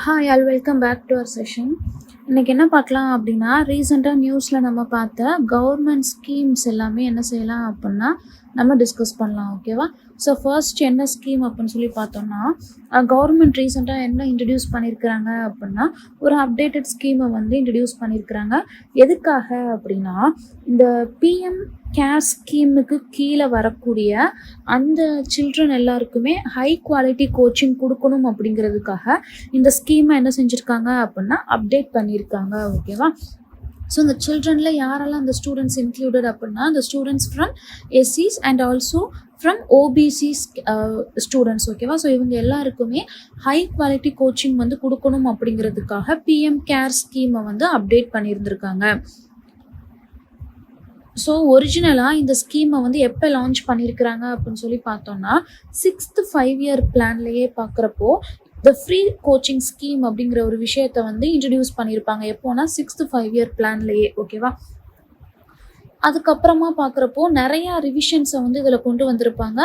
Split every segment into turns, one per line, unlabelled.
Hi all welcome back to our session. இன்றைக்கி என்ன பார்க்கலாம் அப்படின்னா, ரீசெண்டாக நியூஸில் நம்ம பார்த்த கவர்மெண்ட் ஸ்கீம்ஸ் எல்லாமே என்ன செய்யலாம் அப்படின்னா நம்ம டிஸ்கஸ் பண்ணலாம். ஓகேவா? ஸோ ஃபர்ஸ்ட் என்ன ஸ்கீம் அப்படின்னு சொல்லி பார்த்தோம்னா, கவர்மெண்ட் ரீசெண்டாக என்ன இன்ட்ரடியூஸ் பண்ணியிருக்கிறாங்க அப்படின்னா, ஒரு அப்டேட்டட் ஸ்கீமை வந்து இன்ட்ரடியூஸ் பண்ணியிருக்கிறாங்க. எதுக்காக அப்படின்னா, இந்த பிஎம் கேர் ஸ்கீமுக்கு கீழே வரக்கூடிய அந்த சில்ட்ரன் எல்லாருக்குமே ஹை குவாலிட்டி கோச்சிங் கொடுக்கணும் அப்படிங்கிறதுக்காக இந்த ஸ்கீமை என்ன செஞ்சுருக்காங்க அப்படின்னா அப்டேட் பண்ணியிருக்காங்க. ஓகேவா? ஸோ இந்த சில்ட்ரனில் யாரெல்லாம் அந்த ஸ்டூடெண்ட்ஸ் இன்க்ளூடட் அப்படின்னா, the ஸ்டூடெண்ட்ஸ் ஃப்ரம் எஸ்சிஸ் and also from OBC students. ஓகேவா? ஸோ இவங்க எல்லாருக்குமே ஹை குவாலிட்டி கோச்சிங் வந்து கொடுக்கணும் அப்படிங்கிறதுக்காக பிஎம் கேர் ஸ்கீமை வந்து அப்டேட் பண்ணியிருந்திருக்காங்க. ஸோ ஒரிஜினலாக இந்த ஸ்கீமை வந்து எப்போ லான்ச் பண்ணியிருக்கிறாங்க அப்படின்னு சொல்லி பார்த்தோம்னா, 6th 5-year பிளான்லேயே பார்க்குறப்போ த ஃப்ரீ கோச்சிங் ஸ்கீம் அப்படிங்கிற ஒரு விஷயத்தை வந்து இன்ட்ரடியூஸ் பண்ணியிருப்பாங்க. எப்போனா 6th 5-year பிளான்லேயே. ஓகேவா? அதுக்கப்புறமா பார்க்குறப்போ நிறையா ரிவிஷன்ஸை வந்து இதில் கொண்டு வந்திருப்பாங்க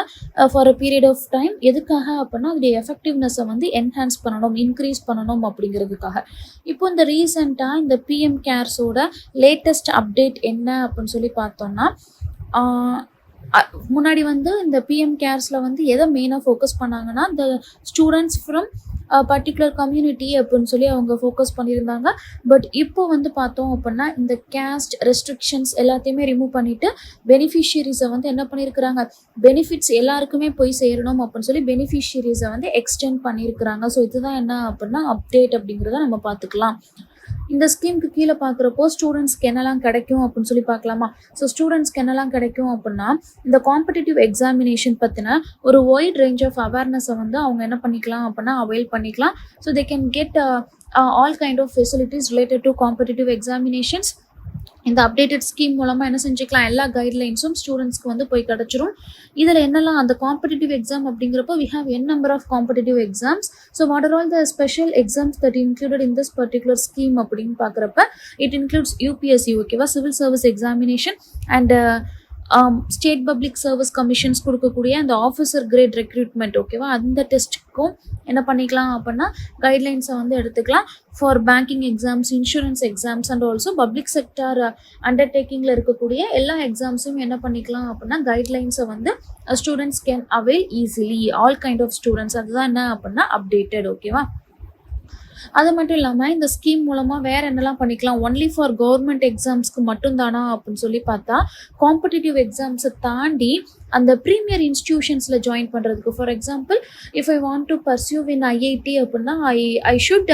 for a period of time. எதுக்காக அப்படின்னா அதோடைய எஃபெக்டிவ்னஸை வந்து என்ஹான்ஸ் பண்ணணும், இன்க்ரீஸ் பண்ணணும் அப்படிங்கிறதுக்காக. இப்போ இந்த ரீசெண்டாக இந்த பிஎம் கேர்ஸோட லேட்டஸ்ட் அப்டேட் என்ன அப்படின்னு சொல்லி பார்த்தோம்னா, முன்னாடி வந்து இந்த பிஎம் கேர்ஸில் வந்து எதை மெயினாக ஃபோக்கஸ் பண்ணாங்கன்னா, இந்த ஸ்டூடெண்ட்ஸ் ஃப்ரம் பர்டிகுலர் கம்யூனிட்டி அப்படின்னு சொல்லி அவங்க ஃபோக்கஸ் பண்ணியிருந்தாங்க. பட் இப்போ வந்து பார்த்தோம் அப்படின்னா இந்த கேஸ்ட் ரெஸ்ட்ரிக்ஷன்ஸ் எல்லாத்தையுமே ரிமூவ் பண்ணிவிட்டு பெனிஃபிஷியரிஸை வந்து என்ன பண்ணியிருக்கிறாங்க, பெனிஃபிட்ஸ் எல்லாருக்குமே போய் சேரணும் அப்படின்னு சொல்லி பெனிஃபிஷியரிஸை வந்து எக்ஸ்டெண்ட் பண்ணியிருக்கிறாங்க. ஸோ இதுதான் என்ன அப்படின்னா அப்டேட் அப்படிங்கிறத நம்ம பார்த்துக்கலாம். இந்த ஸ்கீமுக்கு கீழே பார்க்குறப்போ ஸ்டூடெண்ட்ஸ்க்கு என்னெல்லாம் கிடைக்கும் அப்படின்னு சொல்லி பார்க்கலாமா? ஸோ ஸ்டூடெண்ட்ஸ்க்கு என்னெல்லாம் கிடைக்கும் அப்படின்னா, இந்த காம்படிட்டிவ் எக்ஸாமினேஷன் பற்றின ஒரு ஒய்ட் ரேஞ்ச் ஆஃப் அவேர்னஸை வந்து அவங்க என்ன பண்ணிக்கலாம் அப்படின்னா அவைல் பண்ணிக்கலாம். So they can get all kind of facilities related to competitive examinations. இந்த அப்டேட்டட் ஸ்கீம் மூலமாக என்ன செஞ்சுக்கலாம், எல்லா கைட்லைன்ஸும் ஸ்டூடெண்ட்ஸ்க்கு வந்து போய் கிடச்சிரும். இதில் என்னெல்லாம் அந்த காம்படிட்டிவ் எக்ஸாம் அப்படிங்கிறப்போ we have n number of competitive exams. So what are all the special exams that included in this particular scheme அப்படின்னு பார்க்குறப்ப it includes UPSC. ஓகேவா? Civil service examination and state public service commissions கொடுக்கக்கூடிய அந்த officer great recruitment. ஓகேவா? அந்த டெஸ்ட்டுக்கும் என்ன பண்ணிக்கலாம் அப்படின்னா கைட்லைன்ஸை வந்து எடுத்துக்கலாம். For banking exams, insurance exams and also public sector அண்டர்டேக்கிங்கில் இருக்கக்கூடிய எல்லா எக்ஸாம்ஸும் என்ன பண்ணிக்கலாம் அப்படின்னா கைட்லைன்ஸை வந்து students can avail easily, all kind of students. அதுதான் என்ன அப்படின்னா அப்டேட்டட். ஓகேவா? அது மட்டும் இல்லாமல் இந்த ஸ்கீம் மூலமாக வேறு என்னெல்லாம் பண்ணிக்கலாம், ஒன்லி ஃபார் கவர்மெண்ட் எக்ஸாம்ஸ்க்கு மட்டும்தானா அப்படின்னு சொல்லி பார்த்தா, காம்படிட்டிவ் எக்ஸாம்ஸை தாண்டி அந்த ப்ரீமியர் இன்ஸ்டிடியூஷன்ஸில் ஜாயின் பண்ணுறதுக்கு, for example if I want to pursue in IIT அப்படின்னா I should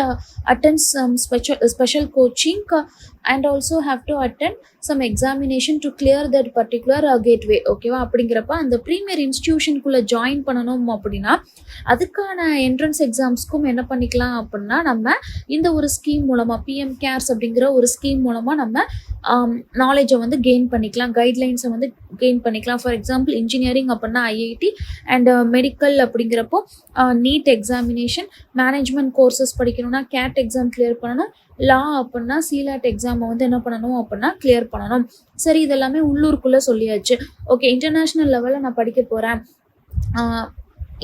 attend some special coaching and also have to attend some examination to clear that particular gateway. ஓகேவா? அப்படிங்கிறப்ப அந்த ப்ரீமியர் இன்ஸ்டிடியூஷனுக்குள்ளே ஜாயின் பண்ணணும் அப்படின்னா அதுக்கான entrance எக்ஸாம்ஸ்க்கும் என்ன பண்ணிக்கலாம் அப்படின்னா நம்ம இந்த ஒரு ஸ்கீம் மூலமாக பிஎம் கேர்ஸ் அப்படிங்கிற ஒரு ஸ்கீம் மூலமாக நம்ம நாலேஜை வந்து கெயின் பண்ணிக்கலாம், கைட்லைன்ஸை வந்து கெயின் பண்ணிக்கலாம். ஃபார் எக்ஸாம்பிள் இன்ஜினியரிங் அப்படின்னா ஐஐடி அண்ட் மெடிக்கல் அப்படிங்கிறப்போ நீட் எக்ஸாமினேஷன், மேனேஜ்மெண்ட் கோர்சஸ் படிக்கணும்னா கேட் எக்ஸாம் கிளியர் பண்ணணும், லா அப்படின்னா சிலாட் எக்ஸாமை வந்து என்ன பண்ணணும் அப்படின்னா கிளியர் பண்ணணும். சரி, இதெல்லாமே உள்ளூருக்குள்ளே சொல்லியாச்சு. ஓகே, இன்டர்நேஷ்னல் லெவலில் நான் படிக்க போகிறேன்,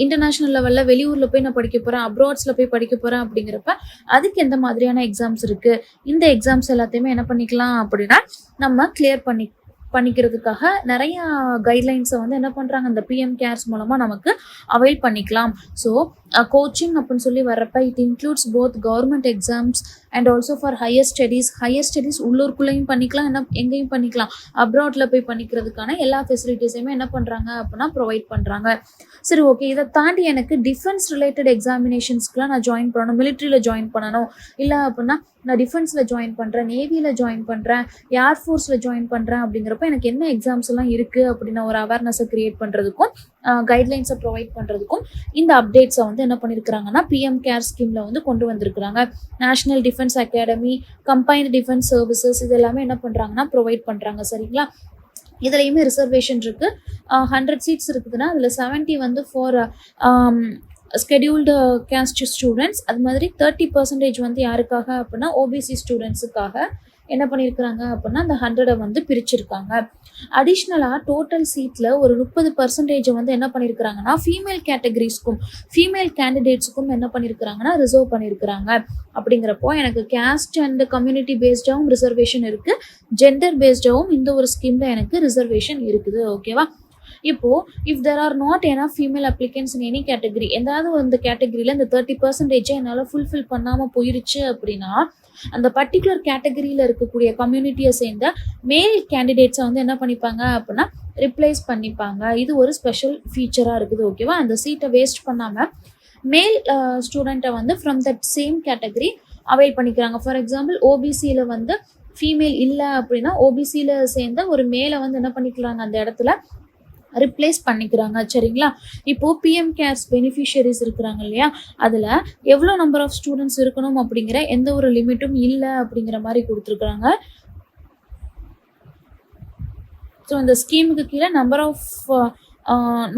இன்டர்நேஷ்னல் லெவலில் வெளியூரில் போய் நான் படிக்க போகிறேன், அப்ராட்ஸில் போய் படிக்க போகிறேன் அப்படிங்கிறப்ப அதுக்கு எந்த மாதிரியான எக்ஸாம்ஸ் இருக்குது, இந்த எக்ஸாம்ஸ் எல்லாத்தையுமே என்ன பண்ணிக்கலாம் அப்படின்னா நம்ம கிளியர் பண்ணிக்கிறதுக்காக நிறையா கைட்லைன்ஸை வந்து என்ன பண்ணுறாங்க இந்த பிஎம் கேர்ஸ் மூலமாக நமக்கு அவைல் பண்ணிக்கலாம். ஸோ கோச்சிங் அப்படின்னு சொல்லி வர்றப்ப it includes both government exams and also for higher studies உள்ளூருக்குள்ளேயும் பண்ணிக்கலாம், எங்கேயும் பண்ணிக்கலாம், அப்ராடில் போய் பண்ணிக்கிறதுக்கான எல்லா ஃபெசிலிட்டிஸையுமே என்ன பண்ணுறாங்க அப்படின்னா ப்ரொவைட் பண்ணுறாங்க. சரி, ஓகே, இதை தாண்டி எனக்கு டிஃபென்ஸ் ரிலேட்டட் எக்ஸாமினேஷன்ஸ்க்குலாம் நான் ஜாயின் பண்ணணும், மிலிட்ரியில் ஜாயின் பண்ணணும், இல்லை அப்படின்னா நான் டிஃபென்ஸில் ஜாயின் பண்ணுறேன், நேவியில் ஜாயின் பண்ணுறேன், ஏர்ஃபோர்ஸில் ஜாயின் பண்ணுறேன் அப்படிங்கிறப்ப எனக்கு என்ன எக்ஸாம்ஸ் எல்லாம் இருக்குது அப்படின்னு ஒரு அவேர்னஸை க்ரியேட் பண்ணுறதுக்கும் கைட்லைன்ஸை ப்ரொவைட் பண்ணுறதுக்கும் இந்த அப்டேட்ஸை வந்து என்ன பண்ணியிருக்கிறாங்கன்னா பிஎம் கேர் ஸ்கீமில் வந்து கொண்டு வந்திருக்கிறாங்க. National defence academy, combined defence services இது எல்லாமே என்ன பண்ணுறாங்கன்னா ப்ரொவைட் பண்ணுறாங்க. சரிங்களா? இதுலேயுமே ரிசர்வேஷன் இருக்குது. 100 சீட்ஸ் இருக்குதுன்னா அதில் 70 வந்து ஃபார் ஸ்கெடியூல்டு கேஸ்ட் ஸ்டூடெண்ட்ஸ். அது மாதிரி 30% வந்து யாருக்காக அப்படின்னா ஓபிசி ஸ்டூடெண்ட்ஸுக்காக என்ன பண்ணியிருக்கிறாங்க அப்படின்னா அந்த 100 வந்து பிரிச்சிருக்காங்க. அடிஷ்னலாக டோட்டல் சீட்டில் ஒரு 30% வந்து என்ன பண்ணியிருக்கிறாங்கன்னா ஃபீமேல் கேட்டகரிஸ்க்கும் ஃபீமேல் கேண்டிடேட்ஸுக்கும் என்ன பண்ணியிருக்கிறாங்கன்னா ரிசர்வ் பண்ணியிருக்கிறாங்க. அப்படிங்கிறப்போ எனக்கு கேஸ்ட் அண்ட் கம்யூனிட்டி பேஸ்டாகவும் ரிசர்வேஷன் இருக்குது, ஜெண்டர் பேஸ்டாகவும் இந்த ஒரு ஸ்கீமில் எனக்கு ரிசர்வேஷன் இருக்குது. ஓகேவா? இப்போது if there R not enough female applicants in any category, ஏதாவது அந்த கேட்டகரியில் இந்த 30% என்னால் ஃபுல்ஃபில் பண்ணாமல் போயிருச்சு அப்படின்னா அந்த பர்டிகுலர் கேட்டகரியில் இருக்கக்கூடிய கம்யூனிட்டியை சேர்ந்த மேல் கேண்டிடேட்ஸை வந்து என்ன பண்ணிப்பாங்க அப்படின்னா ரிப்ளேஸ் பண்ணிப்பாங்க. இது ஒரு ஸ்பெஷல் ஃபீச்சராக இருக்குது. ஓகேவா? அந்த சீட்டை வேஸ்ட் பண்ணாமல் மேல் ஸ்டூடெண்ட்டை வந்து from that same category avail பண்ணிக்கிறாங்க. ஃபார் எக்ஸாம்பிள் ஓபிசியில் வந்து ஃபீமேல் இல்லை அப்படின்னா ஓபிசியில் சேர்ந்த ஒரு மேலை வந்து என்ன பண்ணிக்கிறாங்க அந்த இடத்துல ரிப்ளேஸ் பண்ணிக்கிறாங்க. சரிங்களா? இப்போது பிஎம் கேர்ஸ் பெனிஃபிஷியரிஸ் இருக்கிறாங்க இல்லையா, அதில் எவ்வளோ நம்பர் ஆஃப் ஸ்டூடெண்ட்ஸ் இருக்கணும் அப்படிங்கிற எந்த ஒரு லிமிட்டும் இல்லை அப்படிங்கிற மாதிரி கொடுத்துருக்குறாங்க. ஸோ இந்த ஸ்கீமுக்கு கீழே நம்பர் ஆஃப்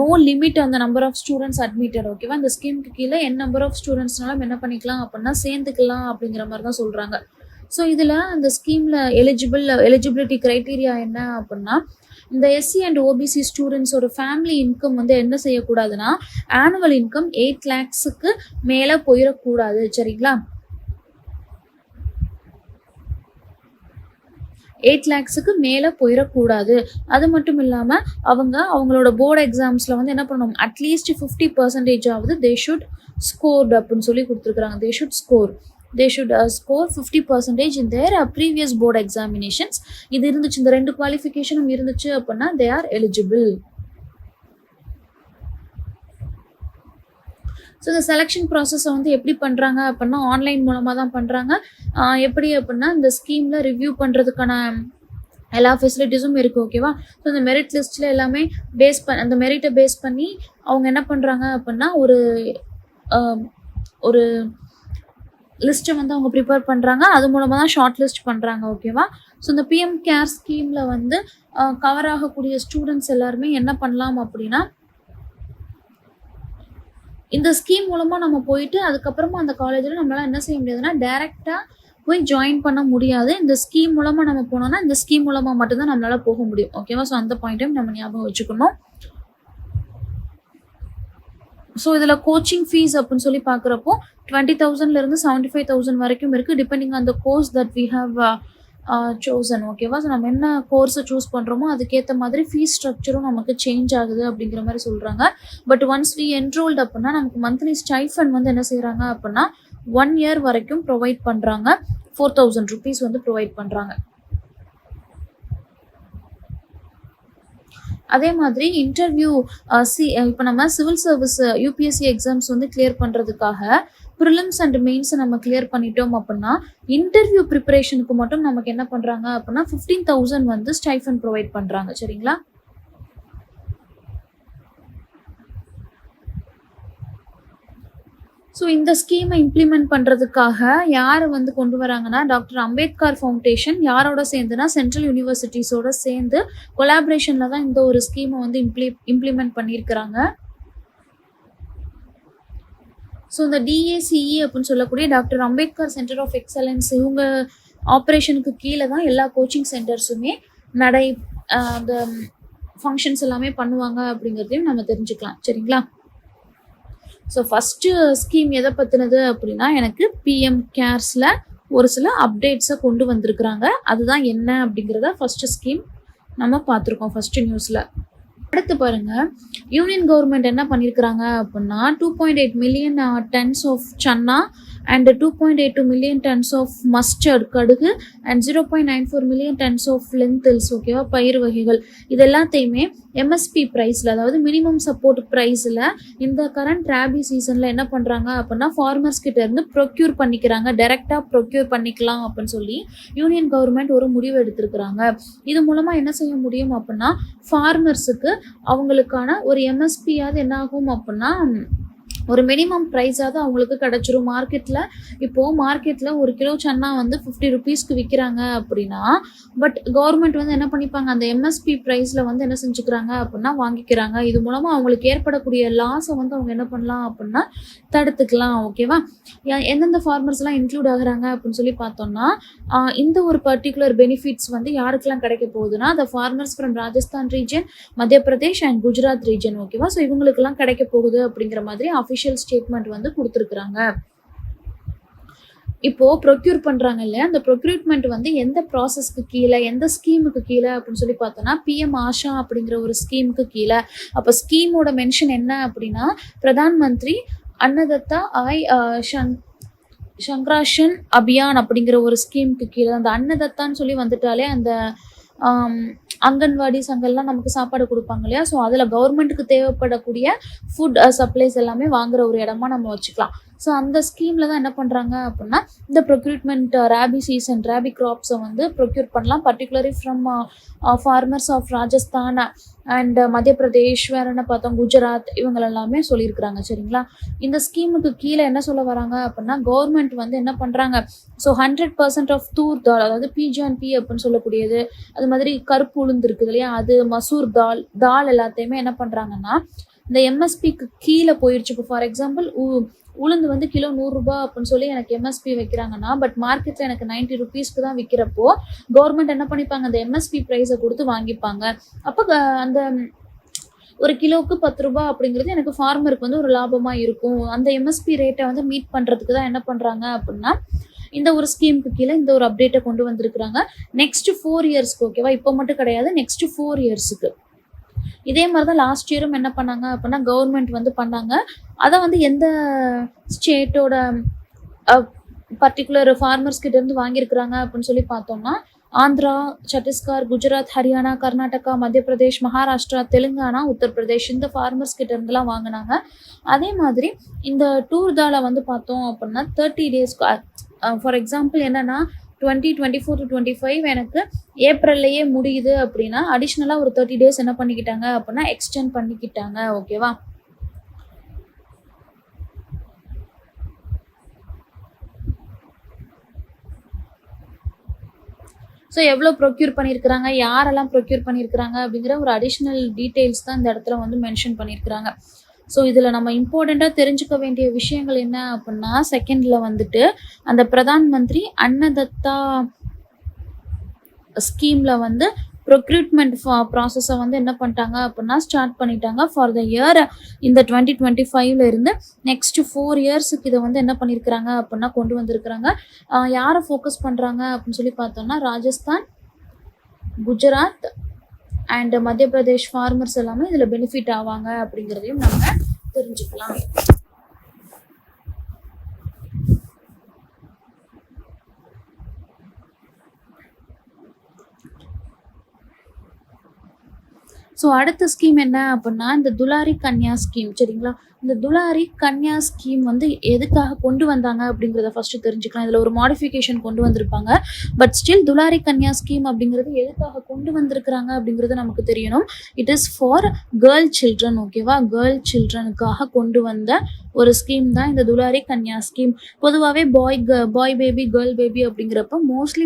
நோ லிமிட் அந்த நம்பர் ஆஃப் ஸ்டூடெண்ட்ஸ் அட்மிட்டட். ஓகேவா? இந்த ஸ்கீமுக்கு கீழே நம்பர் ஆஃப் ஸ்டூடெண்ட்ஸ்னாலும் என்ன பண்ணிக்கலாம் அப்படின்னா சேர்ந்துக்கலாம் அப்படிங்கிற மாதிரி தான் சொல்கிறாங்க. ஸோ இதில் அந்த ஸ்கீமில் எலிஜிபிலிட்டி க்ரைட்டீரியா என்ன அப்படின்னா இந்த எஸ்சி அண்ட் ஓபிசி ஸ்டூடெண்ட்ஸோட ஃபேமிலி இன்கம் வந்து என்ன செய்யக்கூடாதுன்னா ஆனுவல் இன்கம் 8 lakhs மேலே போயிடக்கூடாது. சரிங்களா? 8 lakhs மேலே போயிடக்கூடாது. அது மட்டும் இல்லாமல் அவங்களோட போர்டு எக்ஸாம்ஸில் வந்து என்ன பண்ணணும், அட்லீஸ்ட் 50% ஆகுது தே ஷுட் ஸ்கோர்டு அப்படின்னு சொல்லி கொடுத்துருக்குறாங்க. They should score 50% in their previous board examinations. இது இருந்துச்சு, இந்த 2 குவாலிஃபிகேஷனும் இருந்துச்சு அப்படின்னா they are eligible. ஸோ இந்த செலெக்ஷன் ப்ராசஸை வந்து எப்படி பண்ணுறாங்க அப்படின்னா ஆன்லைன் மூலமாக தான் பண்ணுறாங்க. எப்படி அப்படின்னா இந்த ஸ்கீமில் ரிவ்யூ பண்ணுறதுக்கான எல்லா ஃபெசிலிட்டிஸும் இருக்குது. ஓகேவா? ஸோ இந்த மெரிட் லிஸ்ட்டில் எல்லாமே அந்த மெரிட்டை பேஸ் பண்ணி அவங்க என்ன பண்ணுறாங்க அப்படின்னா ஒரு லிஸ்ட்டை வந்து அவங்க ப்ரிப்பேர் பண்ணுறாங்க. அது மூலமாக தான் ஷார்ட் லிஸ்ட் பண்ணுறாங்க. ஓகேவா? ஸோ இந்த பிஎம் கேர் ஸ்கீமில் வந்து கவர் ஆகக்கூடிய ஸ்டூடெண்ட்ஸ் எல்லாருமே என்ன பண்ணலாம் அப்படின்னா இந்த ஸ்கீம் மூலமாக நம்ம போயிட்டு அதுக்கப்புறமா அந்த காலேஜில் நம்மளால் என்ன செய்ய முடியாதுன்னா டைரெக்டாக போய் ஜாயின் பண்ண முடியாது. இந்த ஸ்கீம் மூலமாக நம்ம போனோம்னா இந்த ஸ்கீம் மூலமாக மட்டும்தான் நம்மளால் போக முடியும். ஓகேவா? ஸோ அந்த பாயிண்ட்டையும் நம்ம ஞாபகம் வச்சுக்கணும். ஸோ இதில் கோச்சிங் ஃபீஸ் அப்படின்னு சொல்லி பார்க்குறப்போ 20,000 75,000 வரைக்கும் இருக்குது, depending on the course that we have chosen. ஓகேவா? ஸோ நம்ம என்ன கோர்ஸை சூஸ் பண்ணுறோமோ அதுக்கேற்ற மாதிரி ஃபீஸ் ஸ்ட்ரக்சரும் நமக்கு சேஞ்ச் ஆகுது அப்படிங்கிற மாதிரி சொல்கிறாங்க. பட் ஒன்ஸ் வி என்ரோல்டு அப்படின்னா நமக்கு மந்த்லி ஸ்டைஃபன் வந்து என்ன செய்கிறாங்க அப்படின்னா 1 year வரைக்கும் ப்ரொவைட் பண்ணுறாங்க. 4,000 rupees வந்து ப்ரொவைட் பண்ணுறாங்க. அதே மாதிரி இன்டர்வியூ இப்போ நம்ம சிவில் சர்வீஸ் யூபிஎஸ்சி எக்ஸாம்ஸ் வந்து கிளியர் பண்ணுறதுக்காக ப்ரிலிம்ஸ் அண்ட் மெயின்ஸை நம்ம கிளியர் பண்ணிட்டோம் அப்படின்னா இன்டர்வியூ ப்ரிப்பரேஷனுக்கு மட்டும் நமக்கு என்ன பண்ணுறாங்க அப்படின்னா 15,000 வந்து ஸ்டைஃபன் ப்ரொவைட் பண்ணுறாங்க. சரிங்களா? ஸோ இந்த ஸ்கீமை இம்ப்ளிமெண்ட் பண்ணுறதுக்காக யார் வந்து கொண்டு வராங்கன்னா டாக்டர் அம்பேத்கர் ஃபவுண்டேஷன் யாரோட சேர்ந்துனா சென்ட்ரல் யூனிவர்சிட்டிஸோட சேர்ந்து கொலாபரேஷனில் தான் இந்த ஒரு ஸ்கீமை வந்து இம்ப்ளிமெண்ட் பண்ணியிருக்கிறாங்க. ஸோ இந்த டிஏசிஇ அப்படின்னு சொல்லக்கூடிய doctor Ambedkar centre of excellence இவங்க ஆப்ரேஷனுக்கு கீழே தான் எல்லா கோச்சிங் சென்டர்ஸுமே அந்த ஃபங்க்ஷன்ஸ் எல்லாமே பண்ணுவாங்க அப்படிங்கிறதையும் நம்ம தெரிஞ்சுக்கலாம். சரிங்களா? ஸோ ஃபஸ்ட்டு ஸ்கீம் எதை பற்றினது அப்படின்னா எனக்கு பிஎம் கேர்ஸில் ஒரு சில அப்டேட்ஸை கொண்டு வந்திருக்கிறாங்க. அதுதான் என்ன அப்படிங்கிறத ஃபஸ்ட்டு ஸ்கீம் நம்ம பார்த்துருக்கோம் ஃபஸ்ட்டு நியூஸில். அடுத்து பாருங்கள், யூனியன் கவர்மெண்ட் என்ன பண்ணியிருக்கிறாங்க அப்படின்னா 2.8 million tons of chana and 2.82 million tons of mustard கடுகு and 0.94 million tons of lentils. ஓகேவா? பயிர் வகைகள் இது எல்லாத்தையுமே எம்எஸ்பி ப்ரைஸில், அதாவது மினிமம் சப்போர்ட் ப்ரைஸில் இந்த கரண்ட் ராபி சீசனில் என்ன பண்ணுறாங்க அப்படின்னா ஃபார்மர்ஸ் கிட்ட இருந்து ப்ரொக்யூர் பண்ணிக்கிறாங்க. டைரெக்டாக ப்ரொக்யூர் பண்ணிக்கலாம் அப்படின்னு சொல்லி யூனியன் கவர்மெண்ட் ஒரு முடிவு எடுத்திருக்கிறாங்க. இது மூலமாக என்ன செய்ய முடியும் அப்படின்னா ஃபார்மர்ஸுக்கு அவங்களுக்கான ஒரு எம்எஸ்பியாவது என்ன ஆகும் அப்படின்னா ஒரு மினிமம் ப்ரைஸாவது அவங்களுக்கு கிடச்சிரும். மார்க்கெட்டில் ஒரு கிலோ சன்னா வந்து 50 ருபீஸ்க்கு விற்கிறாங்க அப்படின்னா, பட் கவர்மெண்ட் வந்து என்ன பண்ணிப்பாங்க, அந்த எம்எஸ்பி ப்ரைஸில் வந்து என்ன செஞ்சுக்கிறாங்க அப்படின்னா வாங்கிக்கிறாங்க. இது மூலமாக அவங்களுக்கு ஏற்படக்கூடிய லாஸை வந்து அவங்க என்ன பண்ணலாம் அப்படின்னா தடுத்துக்கலாம். ஓகேவா? எந்தெந்த ஃபார்மர்ஸ்லாம் இன்க்ளூட் ஆகுறாங்க அப்படின்னு சொல்லி பார்த்தோம்னா, இந்த ஒரு பர்டிகுலர் பெனிஃபிட்ஸ் வந்து யாருக்கெல்லாம் கிடைக்க போகுதுன்னா, த ஃபார்மர்ஸ் ஃப்ரம் ராஜஸ்தான் ரீஜன், மத்திய பிரதேஷ் அண்ட் குஜராத் ரீஜன். ஓகேவா? ஸோ இவங்களுக்கெல்லாம் கிடைக்க போகுது அப்படிங்கிற மாதிரி அஃபிஷியல் ஸ்டேட்மெண்ட் வந்து கொடுத்துருக்குறாங்க. இப்போ ப்ரொக்யூர் பண்றாங்க இல்லையா, அந்த ப்ரொக்யூர்மெண்ட் வந்து எந்த ப்ராசஸ்க்கு கீழே, எந்த ஸ்கீமுக்கு கீழே அப்படின்னு சொல்லி பார்த்தோம்னா, பிஎம் ஆஷா அப்படிங்கிற ஒரு ஸ்கீமுக்கு கீழே. அப்போ ஸ்கீமோட மென்ஷன் என்ன அப்படின்னா, பிரதான் மந்திரி அன்னதத்தா சங்கராஷன் அபியான் அப்படிங்கிற ஒரு ஸ்கீமுக்கு கீழே. அந்த அன்னதத்தான்னு சொல்லி வந்துட்டாலே அந்த அங்கன்வாடி சங்கெல்லாம் நமக்கு சாப்பாடு கொடுப்பாங்க இல்லையா, ஸோ அதில் கவர்மெண்ட்டுக்கு தேவைப்படக்கூடிய ஃபுட் சப்ளைஸ் எல்லாமே வாங்குற ஒரு இடமா நம்ம வச்சுக்கலாம். ஸோ அந்த ஸ்கீமில் தான் என்ன பண்ணுறாங்க அப்படின்னா, இந்த ப்ரொக்யூர்மெண்ட் ராபி கிராப்ஸை வந்து ப்ரொக்யூர் பண்ணலாம். Particularly from farmers of Rajasthan and Madhya Pradesh, வேறு என்ன பார்த்தோம், குஜராத், இவங்களெல்லாமே சொல்லியிருக்கிறாங்க. சரிங்களா? இந்த ஸ்கீமுக்கு கீழே என்ன சொல்ல வராங்க அப்படின்னா, கவர்மெண்ட் வந்து என்ன பண்ணுறாங்க, ஸோ 100% ஆஃப் தூர் தால், அதாவது பிஜிஎன்பி அப்படின்னு சொல்லக்கூடியது, அது மாதிரி கருப்பு உளுந்து இருக்குது இல்லையா, அது மசூர் தால் எல்லாத்தையுமே என்ன பண்ணுறாங்கன்னா, இந்த எம்எஸ்பிக்கு கீழே போயிடுச்சு. இப்போ ஃபார் எக்ஸாம்பிள் உளுந்து வந்து கிலோ 100 ரூபாய் அப்படின்னு சொல்லி எனக்கு எம்எஸ்பி வைக்கிறாங்கன்னா, பட் மார்க்கெட்டில் எனக்கு 90 ருபீஸ்க்கு தான் விற்கிறப்போ கவர்மெண்ட் என்ன பண்ணிப்பாங்க, அந்த எம்எஸ்பி ப்ரைஸை கொடுத்து வாங்கிப்பாங்க. அப்போ அந்த ஒரு கிலோவுக்கு 10 ரூபாய் அப்படிங்கிறது எனக்கு ஃபார்மருக்கு வந்து ஒரு லாபமாக இருக்கும். அந்த எம்எஸ்பி ரேட்டை வந்து மீட் பண்ணுறதுக்கு தான் என்ன பண்ணுறாங்க அப்படின்னா, இந்த ஒரு ஸ்கீமுக்கு கீழே இந்த ஒரு அப்டேட்டை கொண்டு வந்திருக்கிறாங்க. நெக்ஸ்ட் 4 இயர்ஸ்க்கு. ஓகேவா? இப்போ மட்டும் கிடையாது, நெக்ஸ்ட் 4 இயர்ஸுக்கு. இதே மாதிரி தான் லாஸ்ட் இயரும் என்ன பண்ணாங்க அப்படின்னா, கவர்மெண்ட் வந்து பண்ணாங்க. அதை வந்து எந்த ஸ்டேட்டோட பர்டிகுலர் ஃபார்மர்ஸ் கிட்ட இருந்து வாங்கியிருக்கிறாங்க அப்படின்னு சொல்லி பார்த்தோம்னா, ஆந்திரா, சத்தீஸ்கர், குஜராத், ஹரியானா, கர்நாடகா, மத்திய பிரதேஷ், மகாராஷ்டிரா, தெலுங்கானா, உத்தரப்பிரதேஷ், இந்த ஃபார்மர்ஸ் கிட்ட இருந்துலாம் வாங்கினாங்க. அதே மாதிரி இந்த டூர் தாலை வந்து பார்த்தோம் அப்படின்னா 30 டேஸ்க்கு, ஃபார் எக்ஸாம்பிள் என்னன்னா 2024 to 25 எனக்கு ஏப்ரல்லையே முடியுது அப்படின்னா, அடிஷ்னலாக ஒரு 30 டேஸ் என்ன பண்ணிக்கிட்டாங்க அப்படின்னா எக்ஸ்டெண்ட் பண்ணிக்கிட்டாங்க. ஓகேவா? ஸோ எவ்வளோ ப்ரொக்யூர் பண்ணியிருக்கிறாங்க, யாரெல்லாம் ப்ரொக்யூர் பண்ணியிருக்கிறாங்க அப்படிங்கிற ஒரு அடிஷ்னல் டீட்டெயில்ஸ் தான் இந்த இடத்துல வந்து மென்ஷன் பண்ணியிருக்கிறாங்க. ஸோ இதில் நம்ம இம்பார்ட்டண்ட்டாக தெரிஞ்சுக்க வேண்டிய விஷயங்கள் என்ன அப்படின்னா, செகண்டில் வந்துட்டு அந்த பிரதான் மந்திரி அன்னதத்தா ஸ்கீமில் வந்து ப்ரொக்யூட்மெண்ட் ப்ராசஸை வந்து என்ன பண்ணிட்டாங்க அப்படின்னா ஸ்டார்ட் பண்ணிட்டாங்க ஃபார் த இயர் இந்த 2025 இருந்து நெக்ஸ்ட் 4 இயர்ஸுக்கு இதை வந்து என்ன பண்ணியிருக்கிறாங்க அப்படின்னா கொண்டு வந்திருக்கிறாங்க. யாரை ஃபோக்கஸ் பண்ணுறாங்க அப்படின்னு சொல்லி பார்த்தோம்னா, ராஜஸ்தான், குஜராத் அண்ட் மத்திய பிரதேஷ் ஃபார்மர்ஸ் எல்லாமே இதில் பெனிஃபிட் ஆவாங்க அப்படிங்கிறதையும் நம்ம தெரிஞ்சுக்கலாம். ஸோ அடுத்த ஸ்கீம் என்ன அப்படின்னா, இந்த துலாரி கன்யா ஸ்கீம். சரிங்களா? இந்த துலாரி கன்யா ஸ்கீம் வந்து எதுக்காக கொண்டு வந்தாங்க அப்படிங்கிறத ஃபஸ்ட்டு தெரிஞ்சுக்கலாம். இதில் ஒரு மாடிஃபிகேஷன் கொண்டு வந்திருப்பாங்க. பட் ஸ்டில் துலாரி கன்யா ஸ்கீம் அப்படிங்கிறது எதுக்காக கொண்டு வந்திருக்கிறாங்க அப்படிங்கிறது நமக்கு தெரியணும். It is for girl children. ஓகேவா? கேர்ள் சில்ட்ரனுக்காக கொண்டு வந்த ஒரு ஸ்கீம் தான் இந்த துலாரி கன்யா ஸ்கீம். பொதுவாகவே பாய் பேபி, கேர்ள் பேபி அப்படிங்கிறப்ப மோஸ்ட்லி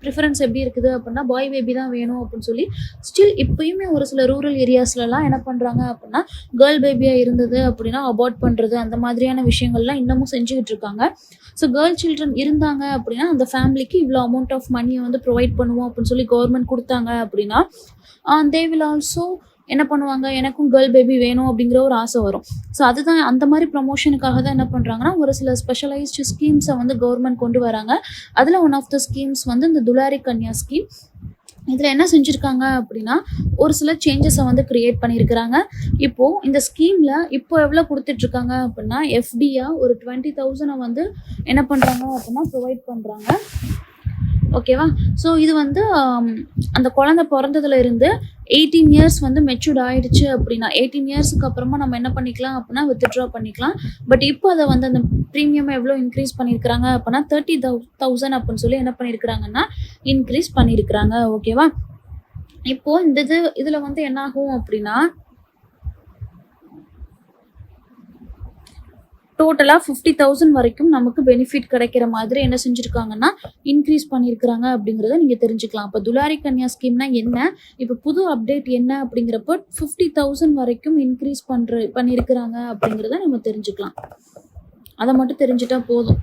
ப்ரிஃபரன்ஸ் எப்படி இருக்குது அப்படின்னா, பாய் பேபி தான் வேணும் அப்படின்னு சொல்லி ஸ்டில் இப்போயுமே ஒரு சில ரூரல் ஏரியாஸ்லலாம் என்ன பண்ணுறாங்க அப்படின்னா, கேர்ள் பேபியாக இருந்தது அப்படின்னா அபார்ட் பண்ணுறது, அந்த மாதிரியான விஷயங்கள்லாம் இன்னமும் செஞ்சுக்கிட்டு இருக்காங்க. ஸோ கேர்ள் சில்ட்ரன் இருந்தாங்க அப்படின்னா அந்த ஃபேமிலிக்கு இவ்வளோ அமௌண்ட் ஆஃப் மணியை வந்து ப்ரொவைட் பண்ணுவோம் அப்படின்னு சொல்லி கவர்மெண்ட் கொடுத்தாங்க அப்படின்னா, தே வில் ஆல்சோ என்ன பண்ணுவாங்க, எனக்கும் கேர்ள் பேபி வேணும் அப்படிங்கிற ஒரு ஆசை வரும். ஸோ அதுதான் அந்த மாதிரி ப்ரமோஷனுக்காக தான் என்ன பண்ணுறாங்கன்னா, ஒரு சில ஸ்பெஷலைஸ்டு ஸ்கீம்ஸை வந்து கவர்மெண்ட் கொண்டு வராங்க. அதில் ஒன் ஆஃப் த ஸ்கீம்ஸ் வந்து இந்த துலாரி கன்யா ஸ்கீம். இதில் என்ன செஞ்சுருக்காங்க அப்படின்னா, ஒரு சில சேஞ்சஸை வந்து க்ரியேட் பண்ணியிருக்கிறாங்க. இப்போது இந்த ஸ்கீமில் இப்போ எவ்வளோ கொடுத்துட்ருக்காங்க அப்படின்னா, எஃப்டியாக ஒரு 20,000 வந்து என்ன பண்ணுறாங்க அப்படின்னா ப்ரொவைட் பண்ணுறாங்க. ஓகேவா? ஸோ இது வந்து அந்த குழந்தை பிறந்ததுல இருந்து 18 இயர்ஸ் வந்து மெச்சூர்ட் ஆயிடுச்சு அப்படின்னா, 18 இயர்ஸுக்கு அப்புறமா நம்ம என்ன பண்ணிக்கலாம் அப்படின்னா வித்ட்ரா பண்ணிக்கலாம். பட் இப்போ அதை வந்து அந்த ப்ரீமியம் எவ்வளோ இன்க்ரீஸ் பண்ணியிருக்கிறாங்க அப்படின்னா 30,000 அப்படின்னு சொல்லி என்ன பண்ணியிருக்கிறாங்கன்னா இன்க்ரீஸ் பண்ணியிருக்கிறாங்க. ஓகேவா? இப்போது இந்த இதில் வந்து என்ன ஆகும் அப்படின்னா, டோட்டலாக 50,000 வரைக்கும் நமக்கு பெனிஃபிட் கிடைக்கிற மாதிரி என்ன செஞ்சுருக்காங்கன்னா இன்க்ரீஸ் பண்ணியிருக்கிறாங்க அப்படிங்கிறத நீங்கள் தெரிஞ்சுக்கலாம். அப்போ துலாரி கன்யா ஸ்கீம்னா என்ன, இப்போ புது அப்டேட் என்ன அப்படிங்கிறப்போ 50,000 வரைக்கும் இன்க்ரீஸ் பண்ணியிருக்கிறாங்க அப்படிங்கிறத நம்ம தெரிஞ்சுக்கலாம். அதை மட்டும் தெரிஞ்சுட்டா போதும்.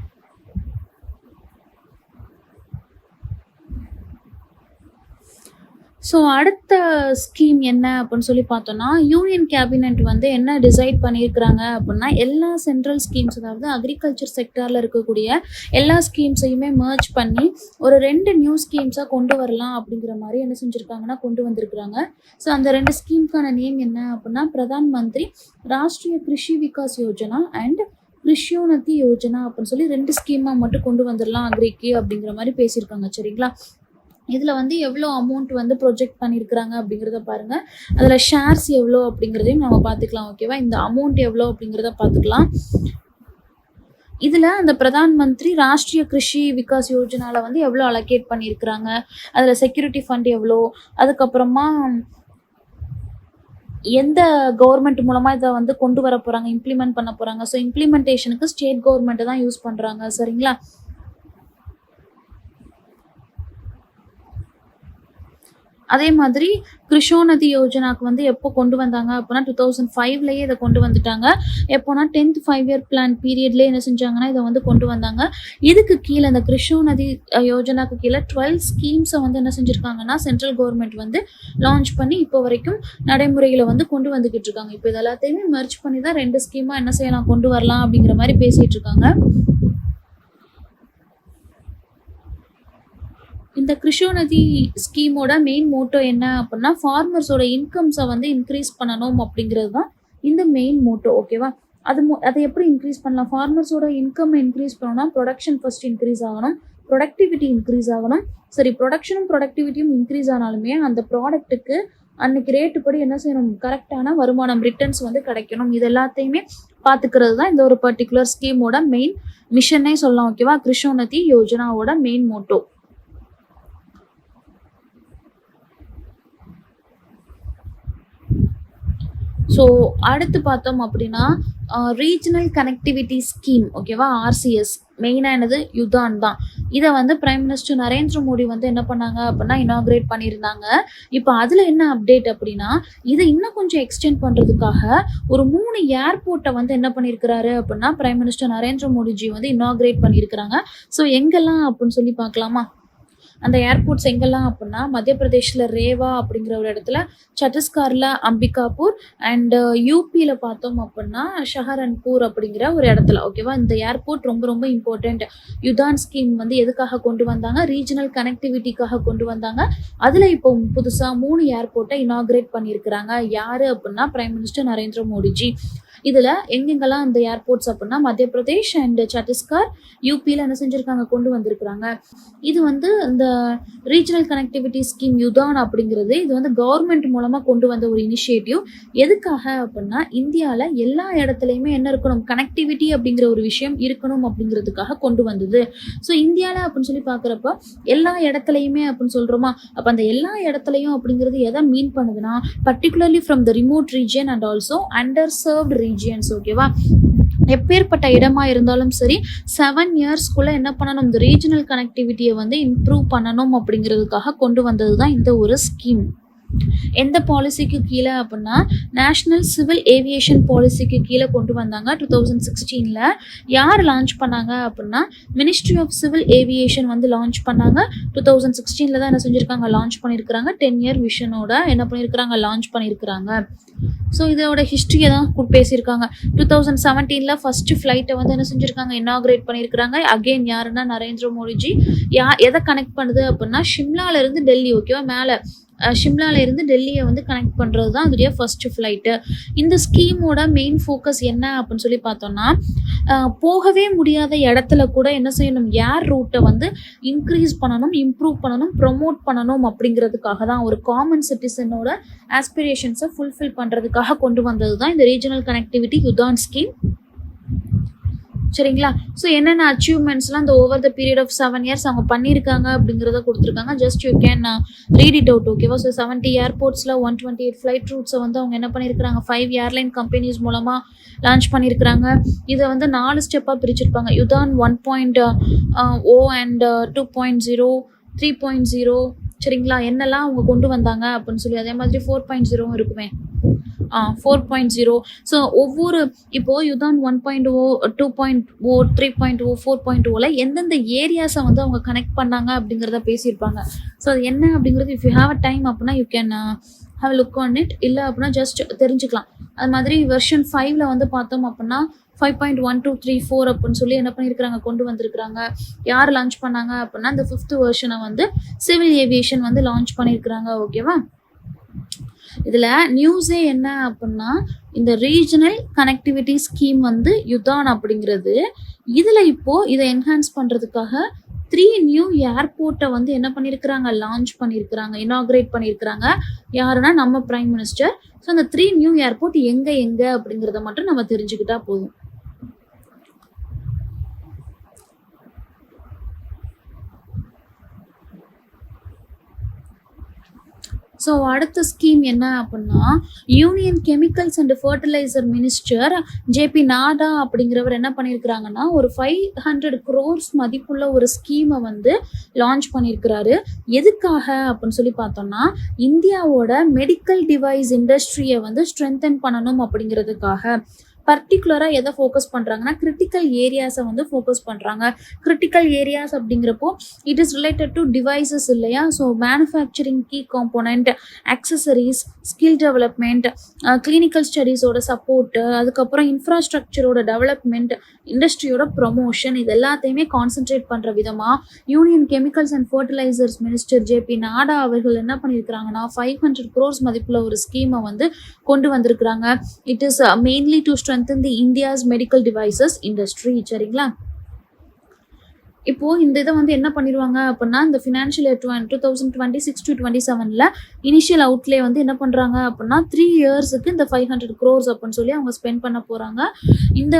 ஸோ அடுத்த ஸ்கீம் என்ன அப்படின்னு சொல்லி பார்த்தோன்னா, யூனியன் கேபினெட் வந்து என்ன டிசைட் பண்ணியிருக்கிறாங்க அப்படின்னா, எல்லா சென்ட்ரல் ஸ்கீம்ஸ், அதாவது அக்ரிகல்ச்சர் செக்டாரில் இருக்கக்கூடிய எல்லா ஸ்கீம்ஸையுமே மர்ஜ் பண்ணி ஒரு 2 நியூ ஸ்கீம்ஸாக கொண்டு வரலாம் அப்படிங்கிற மாதிரி என்ன செஞ்சுருக்காங்கன்னா கொண்டு வந்திருக்கிறாங்க. ஸோ அந்த 2 ஸ்கீம்க்கான நேம் என்ன அப்படின்னா, பிரதான் மந்திரி ராஷ்ட்ரிய கிருஷி விகாஸ் யோஜனா அண்ட் கிருஷ்யோன்னதி யோஜனா அப்படின்னு சொல்லி 2 ஸ்கீமாக மட்டும் கொண்டு வந்துடலாம் அக்ரிக்கு அப்படிங்கிற மாதிரி பேசியிருக்காங்க. சரிங்களா? இதில் வந்து எவ்வளோ அமௌண்ட் வந்து ப்ரொஜெக்ட் பண்ணியிருக்கிறாங்க அப்படிங்கிறத பாருங்கள். அதில் ஷேர்ஸ் எவ்வளோ அப்படிங்கிறதையும் நம்ம பார்த்துக்கலாம். ஓகேவா? இந்த அமௌண்ட் எவ்வளோ அப்படிங்கிறத பார்த்துக்கலாம். இதில் அந்த பிரதான் மந்திரி ராஷ்ட்ரிய கிருஷி விகாஸ் யோஜனாவில் வந்து எவ்வளோ அலோகேட் பண்ணியிருக்கிறாங்க, அதில் செக்யூரிட்டி ஃபண்ட் எவ்வளோ, அதுக்கப்புறமா எந்த கவர்மெண்ட் மூலமாக இதை வந்து கொண்டு வர போகிறாங்க, இம்ப்ளிமெண்ட் பண்ண போகிறாங்க. ஸோ இம்ப்ளிமெண்டேஷனுக்கு ஸ்டேட் கவர்மெண்ட்டை தான் யூஸ் பண்ணுறாங்க. சரிங்களா? அதே மாதிரி கிருஷ்யோன்னதி யோஜனாக்கு வந்து எப்போ கொண்டு வந்தாங்க அப்படின்னா 2005லேயே இதை கொண்டு வந்துட்டாங்க. எப்போனா 10th 5-year பிளான் பீரியட்லேயே என்ன செஞ்சாங்கன்னா இதை வந்து கொண்டு வந்தாங்க. இதுக்கு கீழே இந்த கிருஷ்யோன்னதி யோஜனாக்கு கீழே 12 ஸ்கீம்ஸை வந்து என்ன செஞ்சுருக்காங்கன்னா சென்ட்ரல் கவர்மெண்ட் வந்து லான்ச் பண்ணி இப்போ வரைக்கும் நடைமுறையில் வந்து கொண்டு வந்துக்கிட்டு இருக்காங்க. இப்போ இது எல்லாத்தையுமே மெர்ஜ் பண்ணி தான் 2 ஸ்கீமாக என்ன செய்யலாம், கொண்டு வரலாம் அப்படிங்கிற மாதிரி பேசிகிட்டு இருக்காங்க. இந்த கிருஷ்யோன்னதி ஸ்கீமோட மெயின் மோட்டோ என்ன அப்படின்னா, ஃபார்மர்ஸோட இன்கம்ஸை வந்து இன்க்ரீஸ் பண்ணணும் அப்படிங்கிறது தான் இந்த மெயின் மோட்டோ. ஓகேவா? அதை எப்படி இன்க்ரீஸ் பண்ணலாம்? ஃபார்மர்ஸோட இன்கம் இன்க்ரீஸ் பண்ணணும்னா ப்ரொடக்ஷன் ஃபர்ஸ்ட் இன்க்ரீஸ் ஆகணும், ப்ரொடக்டிவிட்டி இன்க்ரீஸ் ஆகணும். சரி, ப்ரொடக்ஷனும் ப்ரொடக்டிவிட்டியும் இன்க்ரீஸ் ஆனாலுமே அந்த ப்ராடக்ட்டுக்கு அன்னைக்கு ரேட்டு படி என்ன செய்யணும், கரெக்டான வருமானம் ரிட்டர்ன்ஸ் வந்து கிடைக்கணும். இது எல்லாத்தையுமே பார்த்துக்கிறது தான் இந்த ஒரு பர்டிகுலர் ஸ்கீமோட மெயின் மிஷனே சொல்லலாம். ஓகேவா? கிருஷ்யோன்னதி யோஜனாவோட மெயின் மோட்டோ. ஸோ அடுத்து பார்த்தோம் அப்படின்னா ரீஜனல் கனெக்டிவிட்டி ஸ்கீம். ஓகேவா? ஆர்சிஎஸ் மெயினாக என்னது, யுதான் தான். இதை வந்து பிரைம் மினிஸ்டர் நரேந்திர மோடி வந்து என்ன பண்ணாங்க அப்படின்னா இனாக்ரேட் பண்ணியிருந்தாங்க. இப்போ அதில் என்ன அப்டேட் அப்படின்னா, இதை இன்னும் கொஞ்சம் எக்ஸ்டெண்ட் பண்ணுறதுக்காக ஒரு 3 ஏர்போர்ட்டை வந்து என்ன பண்ணியிருக்கிறாரு அப்படின்னா பிரைம் மினிஸ்டர் நரேந்திர மோடிஜி வந்து இனாக்ரேட் பண்ணியிருக்கிறாங்க. ஸோ எங்கெல்லாம் அப்படின்னு சொல்லி பார்க்கலாமா? அந்த ஏர்போர்ட்ஸ் எங்கெல்லாம் அப்படின்னா மத்திய பிரதேஷில் ரேவா அப்படிங்கிற ஒரு இடத்துல, சத்தீஸ்கரில் அம்பிகாபூர் அண்ட் யூபியில் பார்த்தோம் அப்படின்னா ஷஹரன்பூர் அப்படிங்கிற ஒரு இடத்துல. ஓகேவா? இந்த ஏர்போர்ட் ரொம்ப ரொம்ப இம்பார்ட்டண்ட். யுதான் ஸ்கீம் வந்து எதுக்காக கொண்டு வந்தாங்க, ரீஜனல் கனெக்டிவிட்டிக்காக கொண்டு வந்தாங்க. அதில் இப்போ புதுசாக 3 ஏர்போர்ட்டை இனாக்ரேட் பண்ணியிருக்கிறாங்க. யார் அப்படின்னா பிரைம் மினிஸ்டர் நரேந்திர மோடிஜி. இதில் எங்கெங்கெல்லாம் இந்த ஏர்போர்ட்ஸ் அப்படின்னா மத்திய பிரதேஷ் அண்ட் சத்தீஸ்கர், யூபியில் என்ன செஞ்சுருக்காங்க, கொண்டு வந்திருக்கிறாங்க. இது வந்து இந்த ரீஜனல் கனெக்டிவிட்டி ஸ்கீம் யுதான் அப்படிங்கிறது இது வந்து கவர்மெண்ட் மூலமாக கொண்டு வந்த ஒரு இனிஷியேட்டிவ். எதுக்காக அப்படின்னா இந்தியாவில் எல்லா இடத்துலையுமே என்ன இருக்கணும், கனெக்டிவிட்டி அப்படிங்கிற ஒரு விஷயம் இருக்கணும் அப்படிங்கிறதுக்காக கொண்டு வந்தது. ஸோ இந்தியாவில் அப்படின்னு சொல்லி பார்க்குறப்ப எல்லா இடத்துலையுமே அப்படின்னு சொல்கிறோமா, அப்போ அந்த எல்லா இடத்துலையும் அப்படிங்கிறது எதை மீன் பண்ணுதுன்னா, particularly from the remote region and also under served regions. ஓகேவா? எப்பேற்பட்ட இடமா இருந்தாலும் சரி 7 இயர்ஸ்க்குள்ளே என்ன பண்ணணும், இந்த ரீஜனல் கனெக்டிவிட்டியை வந்து இம்ப்ரூவ் பண்ணணும் அப்படிங்கிறதுக்காக கொண்டு வந்தது தான் இந்த ஒரு ஸ்கீம். எந்த பாலிசிக்கு கீழே அப்படின்னா நேஷ்னல் சிவில் ஏவியேஷன் பாலிசிக்கு கீழே கொண்டு வந்தாங்க 2016. யார் லான்ச் பண்ணாங்க அப்படின்னா மினிஸ்ட்ரி ஆஃப் சிவில் ஏவியேஷன் வந்து லான்ச் பண்ணாங்க. 2016 தான் என்ன செஞ்சுருக்காங்க, லான்ச் பண்ணியிருக்கிறாங்க. 10-year விஷனோட என்ன பண்ணியிருக்கிறாங்க, லான்ச் பண்ணியிருக்கிறாங்க. ஸோ இதோட ஹிஸ்ட்ரியை தான் பேசியிருக்காங்க. 2017 ஃபர்ஸ்ட் ஃப்ளைட்டை வந்து என்ன செஞ்சுருக்காங்க, இனாக்ரேட் பண்ணியிருக்கிறாங்க. அகெயின் யாருன்னா நரேந்திர மோடிஜி. எதை கனெக்ட் பண்ணுது அப்படின்னா ஷிம்லாவிலேருந்து டெல்லி. ஓகேவா? மேலே ஷிம்லாவிலேருந்து டெல்லியை வந்து கனெக்ட் பண்ணுறது தான் அதோடைய ஃபர்ஸ்ட் ஃப்ளைட்டு. இந்த ஸ்கீமோட மெயின் ஃபோக்கஸ் என்ன அப்படின்னு சொல்லி பார்த்தோம்னா, போகவே முடியாத இடத்துல கூட என்ன செய்யணும், ஏர் ரூட்டை வந்து இன்க்ரீஸ் பண்ணணும், இம்ப்ரூவ் பண்ணணும், ப்ரொமோட் பண்ணணும் அப்படிங்கிறதுக்காக தான், ஒரு காமன் சிட்டிசனோட ஆஸ்பிரேஷன்ஸை ஃபுல்ஃபில் பண்ணுறதுக்காக கொண்டு வந்தது தான் இந்த ரீஜனல் கனெக்டிவிட்டி யுதான் ஸ்கீம். சரிங்களா? ஸோ என்னென்ன அச்சீவ்மெண்ட்ஸ்லாம் இந்த over the period of 7 years அவங்க பண்ணியிருக்காங்க அப்படிங்கிறத கொடுத்துருக்காங்க. Just you can read it out. ஓகேவா? ஸோ 70 ஏர்போர்ட்ஸில் 128 ஃப்ளைட் ரூட்ஸை வந்து அவங்க என்ன பண்ணியிருக்கிறாங்க, 5 ஏர்லைன் கம்பெனிஸ் மூலமாக லான்ச் பண்ணியிருக்கிறாங்க. இதை வந்து 4 ஸ்டெப்பாக பிரிச்சிருப்பாங்க. யுதான் 1.0 அண்ட் 2.0, 3.0. சரிங்களா? என்னெல்லாம் அவங்க கொண்டு வந்தாங்க அப்படின்னு சொல்லி. அதே மாதிரி 4.0 இருக்குமே. 4.0. ஸோ ஒவ்வொரு இப்போது யுதான் 1.0, 2.0, 3.0, 4.0ல எந்தெந்த ஏரியாஸை வந்து அவங்க கனெக்ட் பண்ணாங்க அப்படிங்கிறத பேசியிருப்பாங்க. ஸோ அது என்ன அப்படிங்கிறது if you have a time அப்படின்னா you can have look on it. இல்லை அப்படின்னா ஜஸ்ட் தெரிஞ்சுக்கலாம். அது மாதிரி வெர்ஷன் 5ல் வந்து பார்த்தோம் அப்படின்னா 5.1, 2, 3, 4 அப்படின்னு சொல்லி என்ன பண்ணியிருக்கிறாங்க, கொண்டு வந்திருக்கிறாங்க. யார் லான்ச் பண்ணாங்க அப்படின்னா இந்த 5th வெர்ஷனை வந்து சிவில் ஏவியேஷன் வந்து லான்ச் பண்ணியிருக்கிறாங்க. ஓகேவா? இதில் நியூஸே என்ன அப்படின்னா இந்த ரீஜனல் கனெக்டிவிட்டி ஸ்கீம் வந்து யுதான் அப்படிங்கிறது. இதில் இப்போது இதை என்ஹான்ஸ் பண்ணுறதுக்காக 3 நியூ ஏர்போர்ட்டை வந்து என்ன பண்ணியிருக்கிறாங்க, லான்ச் பண்ணியிருக்கிறாங்க, இனாக்ரேட் பண்ணியிருக்கிறாங்க. யாருன்னா நம்ம பிரைம் மினிஸ்டர். ஸோ அந்த 3 நியூ ஏர்போர்ட் எங்கே அப்படிங்கிறத மட்டும் நம்ம தெரிஞ்சுக்கிட்டா போதும். ஸோ அடுத்த ஸ்கீம் என்ன அப்படின்னா union chemicals and fertiliser minister JP Nadda அப்படிங்கிறவர் என்ன பண்ணியிருக்கிறாங்கன்னா ஒரு 500 crores மதிப்புள்ள ஒரு ஸ்கீமை வந்து லான்ச் பண்ணியிருக்கிறாரு. எதுக்காக அப்படின்னு சொல்லி பார்த்தோம்னா இந்தியாவோட மெடிக்கல் டிவைஸ் இண்டஸ்ட்ரியை வந்து ஸ்ட்ரென்தன் பண்ணணும் அப்படிங்கிறதுக்காக. பர்டிகுலராக எதை ஃபோக்கஸ் பண்ணுறாங்கன்னா கிரிட்டிக்கல் ஏரியாஸை வந்து ஃபோக்கஸ் பண்ணுறாங்க. கிரிட்டிக்கல் ஏரியாஸ் அப்படிங்கிறப்போ it is related to devices இல்லையா? So manufacturing key component, accessories, skill development, clinical ஸ்டடீஸோட சப்போர்ட்டு, அதுக்கப்புறம் இன்ஃப்ராஸ்ட்ரக்சரோட டெவலப்மெண்ட், இண்டஸ்ட்ரியோட ப்ரொமோஷன், இது எல்லாத்தையுமே கான்சென்ட்ரேட் பண்ணுற விதமாக union chemicals and fertilisers minister JP Nadda அவர்கள் என்ன பண்ணியிருக்கிறாங்கன்னா 500 crores மதிப்புள்ள ஒரு ஸ்கீமை வந்து கொண்டு வந்திருக்கிறாங்க. It is mainly to strengthen the India's medical devices industry. சரிங்களா? இப்போது இந்த இதை வந்து என்ன பண்ணிடுவாங்க அப்படின்னா இந்த ஃபினான்ஷியல் இயர் 2026-27ல் இனிஷியல் அவுட்லே வந்து என்ன பண்ணுறாங்க அப்படின்னா 3 இயர்ஸுக்கு இந்த 500 crores அப்படின்னு சொல்லி அவங்க ஸ்பெண்ட் பண்ண போகிறாங்க. இந்த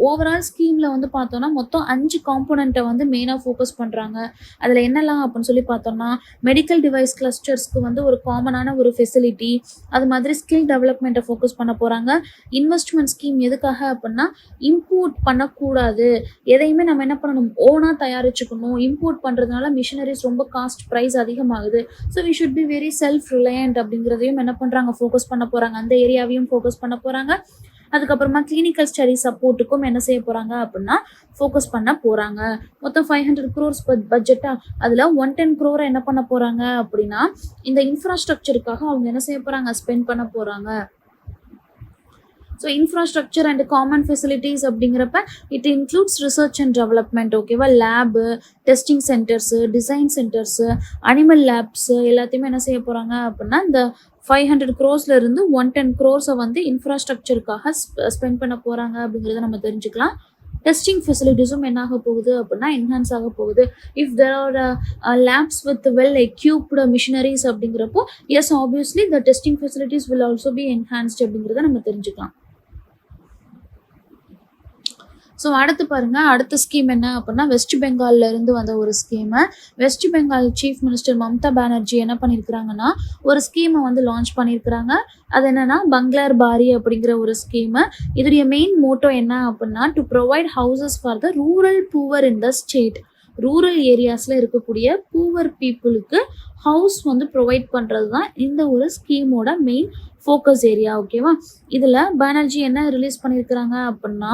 ஓவரால் ஸ்கீமில் வந்து பார்த்தோன்னா மொத்தம் 5 காம்போனண்ட்டை வந்து மெயினாக ஃபோக்கஸ் பண்ணுறாங்க. அதில் என்னெல்லாம் அப்படின்னு சொல்லி பார்த்தோம்னா மெடிக்கல் டிவைஸ் கிளஸ்டர்ஸ்க்கு வந்து ஒரு காமனான ஒரு ஃபெசிலிட்டி, அது மாதிரி ஸ்கில் டெவலப்மெண்ட்டை ஃபோக்கஸ் பண்ண போகிறாங்க. இன்வெஸ்ட்மெண்ட் ஸ்கீம் எதுக்காக அப்படின்னா இம்போர்ட் பண்ணக்கூடாது, எதையுமே நம்ம என்ன பண்ணணும், ஓனாக தயாரிச்சுக்கணும். இம்போர்ட் பண்ணுறதுனால மிஷினரிஸ் ரொம்ப காஸ்ட் ப்ரைஸ் அதிகமாகுது. So we should be very self reliant அப்படிங்கிறதையும் என்ன பண்ணுறாங்க, ஃபோக்கஸ் பண்ண போகிறாங்க. அந்த ஏரியாவையும் ஃபோக்கஸ் பண்ண போகிறாங்க. அதுக்கப்புறமா கிளினிக்கல் ஸ்டடி சப்போர்ட்டுக்கும் என்ன செய்ய போகிறாங்க அப்படின்னா ஃபோக்கஸ் பண்ண போகிறாங்க. மொத்தம் 500 crores பட்ஜெட்டாக அதில் 110 crore என்ன பண்ண போகிறாங்க அப்படின்னா இந்த இன்ஃப்ராஸ்ட்ரக்சருக்காக அவங்க என்ன செய்ய போகிறாங்க, ஸ்பெண்ட் பண்ண போகிறாங்க. So infrastructure and common facilities அப்படிங்கிறப்ப it includes research and development. ஓகேவா? Lab, testing centres, design centres, animal labs எல்லாத்தையுமே என்ன செய்ய போகிறாங்க அப்படின்னா இந்த 500 crores-லேருந்து 110 crores-ஐ வந்து இன்ஃப்ராஸ்ட்ரக்சருக்காக ஸ்பெண்ட் பண்ண போகிறாங்க அப்படிங்கிறத நம்ம தெரிஞ்சுக்கலாம். டெஸ்டிங் ஃபெசிலிட்டிஸும் என்ன ஆக போகுது அப்படின்னா என்ஹான்ஸ் ஆக போகுது. If there are labs with well equipped machineries அப்படிங்கிறப்போ as obviously the testing facilities will also be enhanced அப்படிங்கிறத நம்ம தெரிஞ்சுக்கலாம். ஸோ அடுத்து பாருங்கள், அடுத்த ஸ்கீம் என்ன அப்படின்னா வெஸ்ட் பெங்காலில் இருந்து வந்த ஒரு ஸ்கீமை west Bengal chief minister Mamata Banerjee என்ன பண்ணியிருக்கிறாங்கன்னா ஒரு ஸ்கீமை வந்து லான்ச் பண்ணியிருக்கிறாங்க. அது என்னென்னா பங்களார் பாரி அப்படிங்கிற ஒரு ஸ்கீமு. இதோடைய மெயின் மோட்டோ என்ன அப்படின்னா to provide houses for the rural poor in the state. Rural ஏரியாஸில் இருக்கக்கூடிய பூவர் பீப்புளுக்கு ஹவுஸ் வந்து ப்ரொவைட் பண்ணுறது தான் இந்த ஒரு ஸ்கீமோட மெயின் ஃபோக்கஸ் ஏரியா. ஓகேவா? இதில் பானர்ஜி என்ன ரிலீஸ் பண்ணியிருக்கிறாங்க அப்படின்னா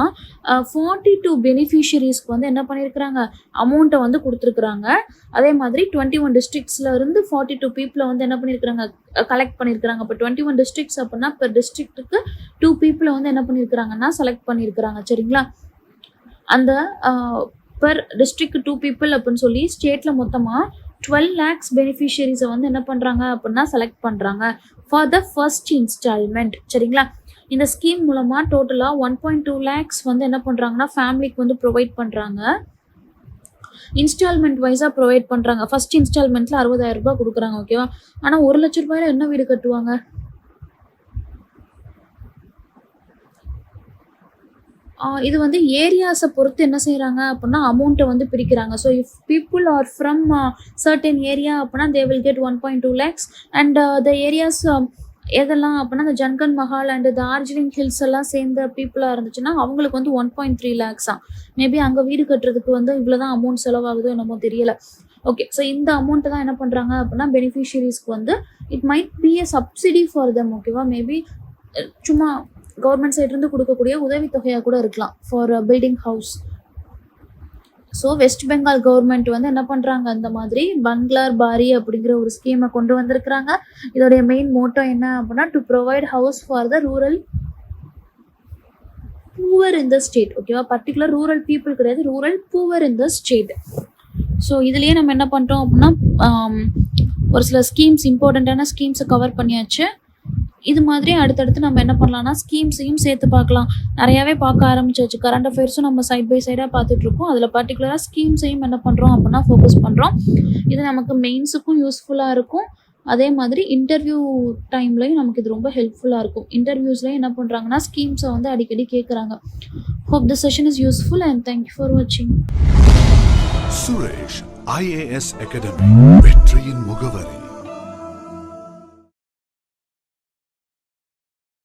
42 பெனிஃபிஷியரிஸ்க்கு வந்து என்ன பண்ணியிருக்கிறாங்க, அமௌண்ட்டை வந்து கொடுத்துருக்குறாங்க. அதே மாதிரி 21 டிஸ்ட்ரிக்ஸில் இருந்து 42 பீப்புளை வந்து என்ன பண்ணியிருக்கிறாங்க, கலெக்ட் பண்ணியிருக்கிறாங்க. இப்போ 21 டிஸ்ட்ரிக்ஸ் அப்படின்னா பெர் டிஸ்ட்ரிக்ட்டுக்கு 2 பீப்புளை வந்து என்ன பண்ணியிருக்கிறாங்கன்னா செலக்ட் பண்ணியிருக்கிறாங்க. சரிங்களா? அந்த பெர் டிஸ்ட்ரிக்ட் 2 people அப்படின்னு சொல்லி ஸ்டேட்டில் மொத்தமாக 12 lakhs பெனிஃபிஷியரிஸை வந்து என்ன பண்ணுறாங்க அப்படின்னா செலக்ட் பண்ணுறாங்க ஃபார் த ஃபர்ஸ்ட் இன்ஸ்டால்மெண்ட். சரிங்களா? இந்த ஸ்கீம் மூலமாக டோட்டலாக 1.2 lakhs வந்து என்ன பண்ணுறாங்கன்னா ஃபேமிலிக்கு வந்து ப்ரொவைட் பண்ணுறாங்க. இன்ஸ்டால்மெண்ட் வைஸாக ப்ரொவைட் பண்ணுறாங்க. ஃபர்ஸ்ட் இன்ஸ்டால்மெண்ட்டில் 60,000 ரூபாய் கொடுக்குறாங்க. ஓகேவா? ஆனால் 1 லட்ச ரூபாயில் என்ன வீடு கட்டுவாங்க? இது வந்து ஏரியாஸை பொறுத்து என்ன செய்கிறாங்க அப்படின்னா அமௌண்ட்டை வந்து பிரிக்கிறாங்க. So if people are from certain area அப்படின்னா they will get 1.2 lakhs and the areas எதெல்லாம் அப்படின்னா அந்த ஜன்கன் மஹால் அண்ட் டார்ஜிலிங் ஹில்ஸ் எல்லாம் சேர்ந்த பீப்புளாக இருந்துச்சுன்னா அவங்களுக்கு வந்து 1.3 lakhs. மேபி அங்கே வீடு கட்டுறதுக்கு வந்து இவ்வளோ தான் அமௌண்ட் செலவாகுதோ என்னமோ தெரியல. ஓகே, ஸோ இந்த அமௌண்ட்டை தான் என்ன பண்ணுறாங்க அப்படின்னா பெனிஃபிஷியரிஸ்க்கு வந்து it might be a subsidy for them. ஓகேவா, மேபி சும்மா கவர்மெண்ட் சைட்லேருந்து கொடுக்கக்கூடிய உதவித்தொகையாக கூட இருக்கலாம் for building house. So west Bengal government வந்து என்ன பண்ணுறாங்க, அந்த மாதிரி பங்களார் பாரி அப்படிங்கிற ஒரு ஸ்கீமை கொண்டு வந்திருக்கிறாங்க. இதோடைய மெயின் மோட்டோ என்ன அப்படின்னா to provide house for the rural poor in the state. ஓகேவா, பர்டிகுலர் ரூரல் பீப்புள் கிடையாது, rural poor in the state. So இதுலேயே நம்ம என்ன பண்ணுறோம் அப்படின்னா ஒரு சில ஸ்கீம்ஸ், இம்பார்ட்டண்ட்டான ஸ்கீம்ஸை கவர் பண்ணியாச்சு. இது மாதிரி அடுத்தடுத்து நம்ம என்ன பண்ணலாம்னா ஸ்கீம்ஸையும் சேர்த்து பார்க்கலாம். நிறையாவே பார்க்க ஆரம்பிச்சாச்சு. கரண்ட் அஃபேர்ஸும் நம்ம சைட் பை சைடாக பார்த்துட்ருக்கோம். அதில் பர்டிகுலராக ஸ்கீம்ஸையும் என்ன பண்ணுறோம் அப்படின்னா ஃபோக்கஸ் பண்ணுறோம். இது நமக்கு மெயின்ஸுக்கும் யூஸ்ஃபுல்லாக இருக்கும். அதே மாதிரி இன்டர்வியூ டைம்லையும் நமக்கு இது ரொம்ப ஹெல்ப்ஃபுல்லாக இருக்கும். இன்டர்வியூஸ்லையும் என்ன பண்ணுறாங்கன்னா ஸ்கீம்ஸை வந்து அடிக்கடி கேட்குறாங்க. Hope the session is useful and thank you for வாட்சிங்.
சுரேஷ் IAS அகாடமி, வெற்றியின் முகவரி.